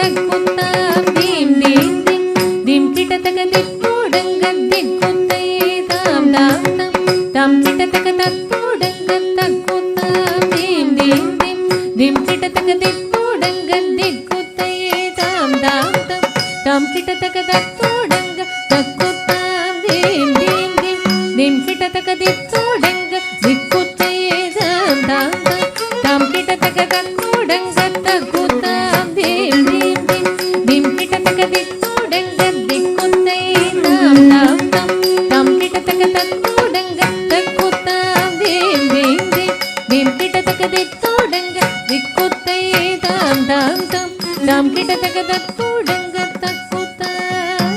தக்குத்தாம் theme theme theme theme கிட்டத்தக்க திக்கோடங்க திக்குத்தையே தாம் தாம் தாம் தாம் கிட்டத்தக்க தக்கோடங்க தக்குத்தாம் தீம் தீம் தீம் தீம் கிட்டத்தக்க திக்கோடங்க திக்குத்தையே தாம் தாம் தாம் தாம் கிட்டத்தக்க தக்கோடங்க தக்குத்தாம் தீம் தீம் தீம் தீம் கிட்டத்தக்க திக்கோடங்க திக்குத்தையே தாம் தாம் தாம் தாம் கிட்டத்தக்க தக்கோடங்க தக்குத்தாம் தீம் தீம் தீம் தீம் கிட்டத்தக்க திக்கோடங்க திக்குத்தையே தாம் தாம் தாம் தாம் கிட்டத்தக்க தக்கோடங்க தக்குத்தாம் தீம் தீம் தீம் தீம் கிட்டத்தக்க திக்கோடங்க திக்குத்தையே தாம் தாம் தாம் தாம் கிட்டத்தக்க தக்கோடங்க தக்குத்தாம்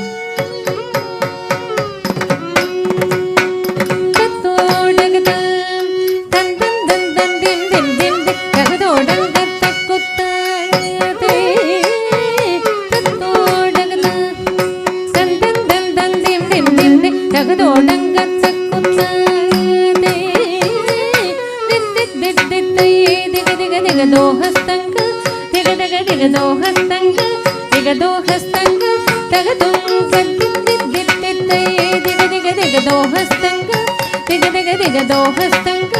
தத்தோடகதாம் தன் தன் தன் தன் திம் திம் திம் திம் தகதோடங்க தக்குத்தாதே தத்தோடகதாம் தன் தன் தன் தன் திம் திம் திம் திம் தகதோடங்க தக்குத்தாதே தித் தித் தித் தித்தையே திக திக திக தோஹஸ்தங்க திக திக திக தோஹஸ்தங்க திக தோஹஸ்தங்க தகதுங்க தித் தித் தித் தித்தையே திக திக திக தோஹஸ்தங்க திக திக திக தோஹஸ்தங்க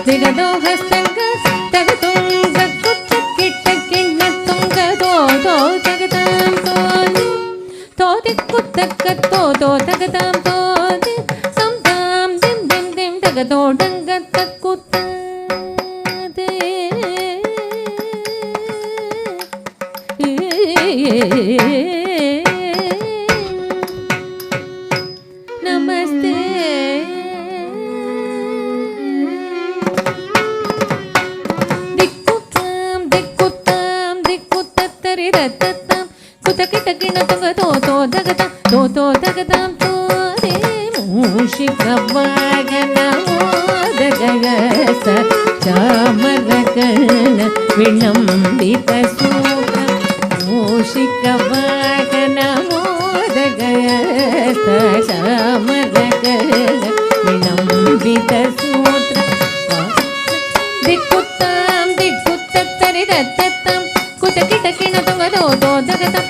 திக தோஹஸ்தங்க தகதுங்க குச்ச கிட்ட கிண்ண துங்க தோ தோ தகதாம் தோதி தோதி குத்தக்க தோ தோ தகதாம் தோதி சம் தாம் திம் திம் திம் தகதோடங்க தக்குத்தாதே நமஸ்தே திக்குத்தாம் திக்குத்தாம் திக்குத்தத்தரி ரத்தத்தாம் குதகிட்டகிண துங்க தோ தோ தகதாம் தோ தோ தகதாம் தோரே மூஷிக வாகன மோதகயச சாமரகண விளம்பித சூகம் மூஷிக வாகன மோதகயச சாமரகண விளம்பித சூத்ர திக்குத்தாம் திக்குத்தத்தரி ரத்தத்தாம் குதகிட்டகிண துங்க தோ தோ தகதாம்